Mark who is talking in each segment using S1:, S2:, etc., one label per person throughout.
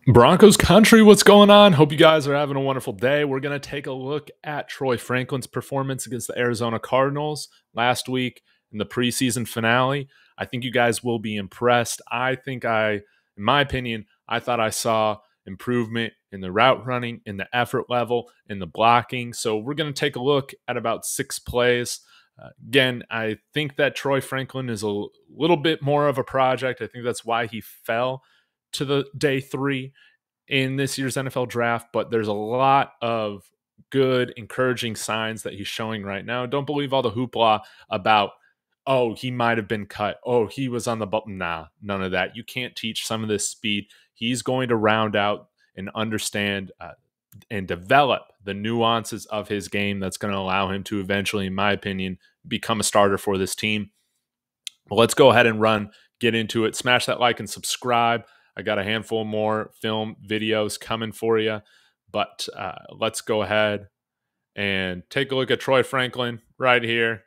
S1: Broncos country, what's going on? Hope you guys are having a wonderful day. We're going to take a look at Troy Franklin's performance against the Arizona Cardinals last week in the preseason finale. I think you guys will be impressed. In my opinion, I thought I saw improvement in the route running, in the effort level, in the blocking. So we're going to take a look at about 6 plays. Again, I think that Troy Franklin is a little bit more of a project. I think that's why he fell to the day 3 in this year's NFL draft, but there's a lot of good, encouraging signs that he's showing right now. Don't believe all the hoopla about, oh, he might have been cut. Oh, he was on the button. Nah, none of that. You can't teach some of this speed. He's going to round out and understand and develop the nuances of his game that's going to allow him to eventually, in my opinion, become a starter for this team. Well, let's go ahead and get into it. Smash that like and subscribe. I got a handful more film videos coming for you, but let's go ahead and take a look at Troy Franklin right here,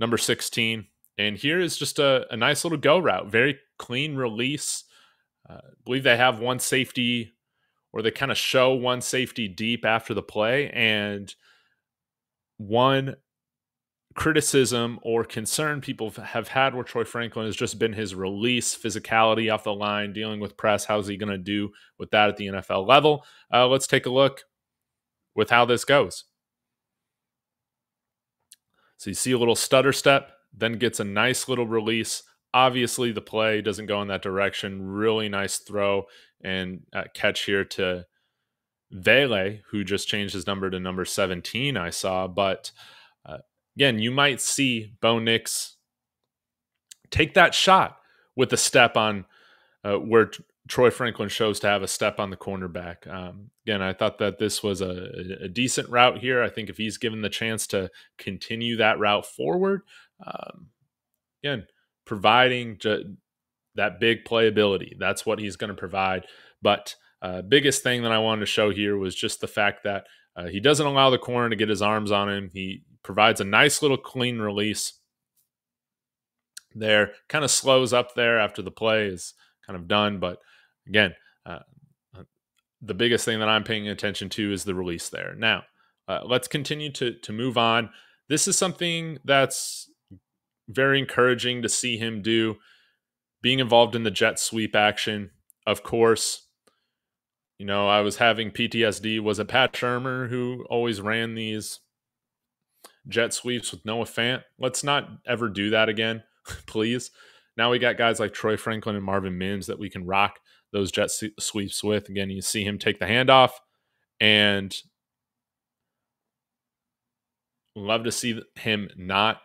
S1: number 16. And here is just a nice little go route, very clean release. I believe they have one safety, or they kind of show one safety deep after the play, and one criticism or concern people have had with Troy Franklin has just been his release, physicality off the line, dealing with press. How's he going to do with that at the NFL level? Let's take a look with how this goes. So you see a little stutter step, then gets a nice little release. Obviously, the play doesn't go in that direction. Really nice throw and catch here to Vele, who just changed his number to number 17, I saw. But again, you might see Bo Nix take that shot with a step on where Troy Franklin shows to have a step on the cornerback. Again, I thought that this was a decent route here. I think if he's given the chance to continue that route forward, again, providing that big playability, that's what he's going to provide. But biggest thing that I wanted to show here was just the fact that he doesn't allow the corner to get his arms on him. He provides a nice little clean release there, kind of slows up there after the play is kind of done. But again, the biggest thing that I'm paying attention to is the release there. Now, let's continue to move on. This is something that's very encouraging to see him do, being involved in the jet sweep action. Of course, I was having PTSD. Was it Pat Shermer who always ran these jet sweeps with Noah Fant? Let's not ever do that again, please. Now we got guys like Troy Franklin and Marvin Mims that we can rock those jet sweeps with. Again, you see him take the handoff, and love to see him not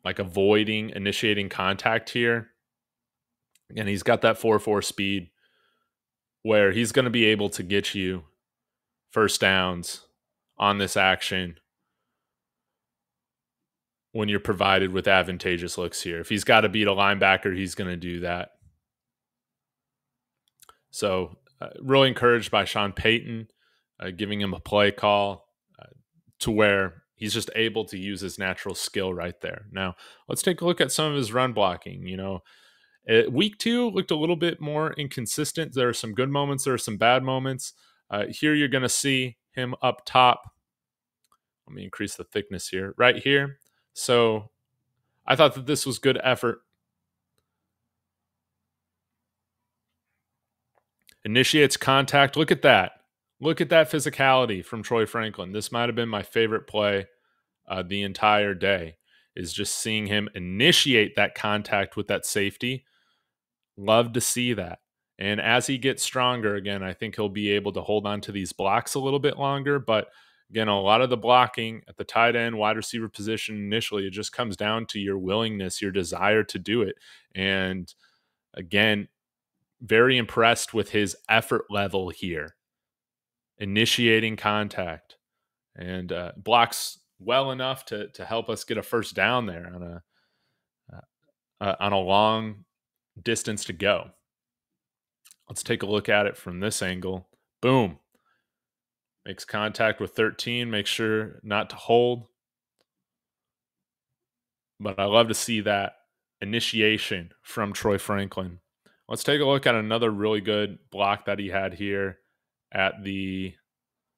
S1: avoiding initiating contact here. And he's got that 4.4 speed where he's going to be able to get you first downs on this action when you're provided with advantageous looks here. If he's got to beat a linebacker, he's going to do that. So really encouraged by Sean Payton, giving him a play call to where he's just able to use his natural skill right there. Now, let's take a look at some of his run blocking. Week 2 looked a little bit more inconsistent. There are some good moments. There are some bad moments. Here you're going to see him up top. Let me increase the thickness here. Right here. So I thought that this was good effort. Initiates contact. Look at that. Look at that physicality from Troy Franklin. This might have been my favorite play the entire day, is just seeing him initiate that contact with that safety. Love to see that. And as he gets stronger, again, I think he'll be able to hold on to these blocks a little bit longer. But again, a lot of the blocking at the tight end, wide receiver position initially, it just comes down to your willingness, your desire to do it. And again, very impressed with his effort level here, initiating contact, and blocks well enough to help us get a first down there on a long distance to go. Let's take a look at it from this angle. Boom. Makes contact with 13. Make sure not to hold. But I love to see that initiation from Troy Franklin Let's take a look at another really good block that he had here at the,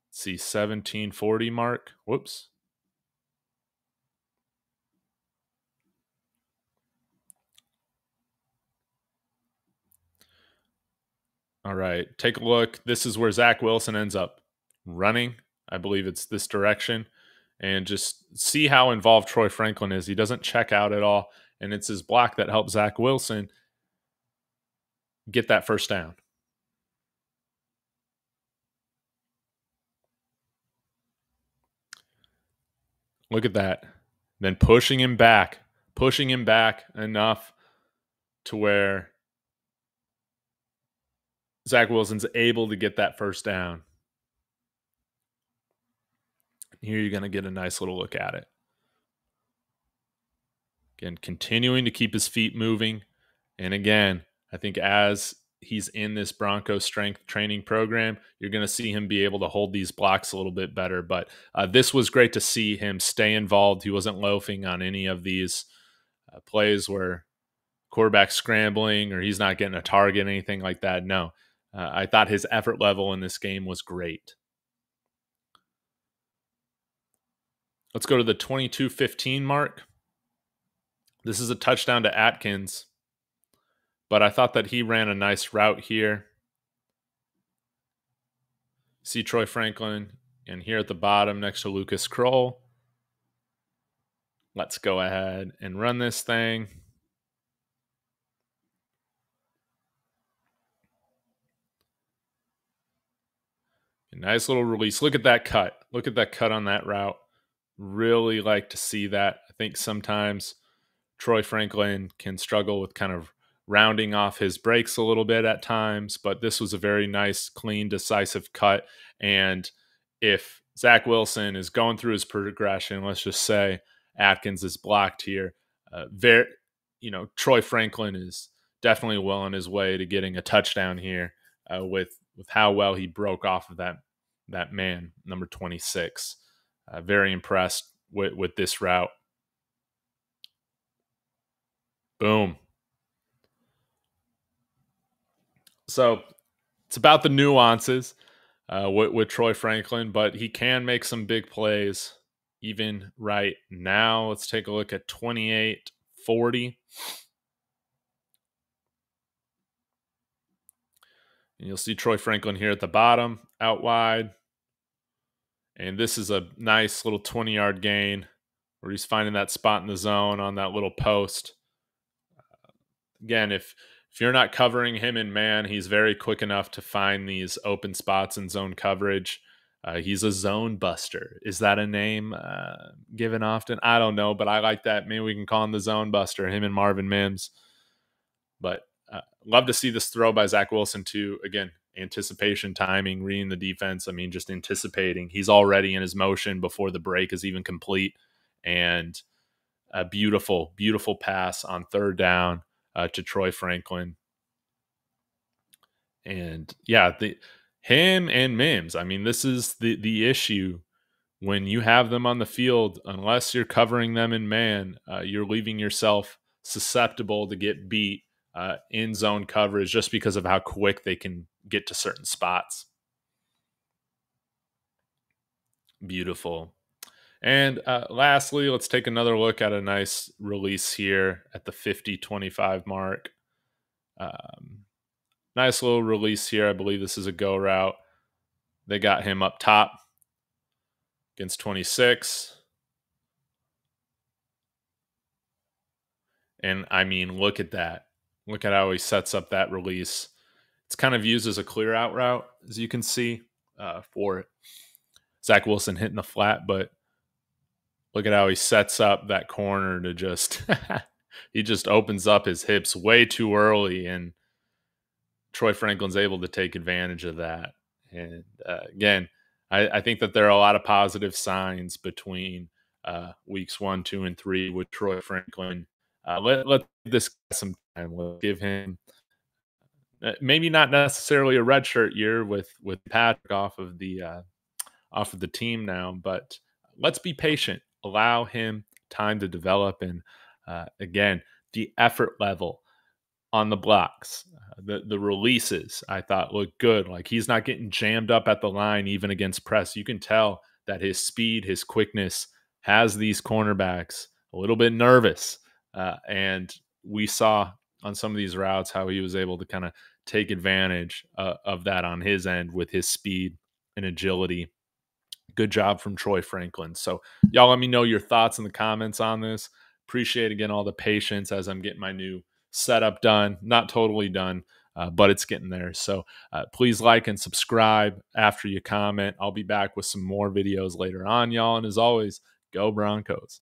S1: let's see, 1740 mark. Whoops. All right, take a look. This is where Zach Wilson ends up running. I believe it's this direction. And just see how involved Troy Franklin is. He doesn't check out at all. And it's his block that helps Zach Wilson get that first down. Look at that. Then pushing him back enough to where Zach Wilson's able to get that first down. Here you're going to get a nice little look at it. Again, continuing to keep his feet moving. And again, I think as he's in this Broncos strength training program, you're going to see him be able to hold these blocks a little bit better. But this was great to see him stay involved. He wasn't loafing on any of these plays where quarterback's scrambling or he's not getting a target, anything like that. No, I thought his effort level in this game was great. Let's go to the 22-15 mark. This is a touchdown to Atkins, but I thought that he ran a nice route here. See Troy Franklin, and here at the bottom next to Lucas Kroll. Let's go ahead and run this thing. A nice little release. Look at that cut. Look at that cut on that route. Really like to see that. I think sometimes Troy Franklin can struggle with kind of rounding off his breaks a little bit at times, but this was a very nice, clean, decisive cut. And if Zach Wilson is going through his progression, let's just say Atkins is blocked here, Troy Franklin is definitely well on his way to getting a touchdown here with how well he broke off of that man, number 26. Very impressed with this route. Boom. So it's about the nuances with Troy Franklin, but he can make some big plays even right now. Let's take a look at 28-40. And you'll see Troy Franklin here at the bottom, out wide. And this is a nice little 20-yard gain where he's finding that spot in the zone on that little post. Again, if you're not covering him in man, he's very quick enough to find these open spots in zone coverage. He's a zone buster. Is that a name given often? I don't know, but I like that. Maybe we can call him the zone buster, him and Marvin Mims. But love to see this throw by Zach Wilson too. Again, anticipation, timing, reading the defense. I mean, just anticipating. He's already in his motion before the break is even complete. And a beautiful, beautiful pass on third down to Troy Franklin. And yeah, him and Mims. I mean, this is the issue when you have them on the field. Unless you're covering them in man, you're leaving yourself susceptible to get beat in zone coverage just because of how quick they can get to certain spots. Beautiful. And lastly, let's take another look at a nice release here at the 50-25 mark. Nice little release here. I believe this is a go route. They got him up top against 26. And I mean, look at that. Look at how he sets up that release. It's kind of used as a clear out route, as you can see, for Zach Wilson hitting the flat. But look at how he sets up that corner to just he just opens up his hips way too early, and Troy Franklin's able to take advantage of that. And again, I think that there are a lot of positive signs between weeks 1, 2, and 3 with Troy Franklin. Let this guy some time. We'll give him maybe not necessarily a redshirt year with Patrick off of the team now, but let's be patient. Allow him time to develop. And again, the effort level on the blocks. The releases I thought looked good. Like he's not getting jammed up at the line even against press. You can tell that his speed, his quickness has these cornerbacks a little bit nervous. And we saw on some of these routes how he was able to kind of take advantage of that on his end with his speed and agility. Good job from Troy Franklin. So, y'all let me know your thoughts in the comments on this. Appreciate again all the patience as I'm getting my new setup done. Not totally done, but it's getting there. So, please like and subscribe after you comment. I'll be back with some more videos later on, y'all. And as always, go Broncos.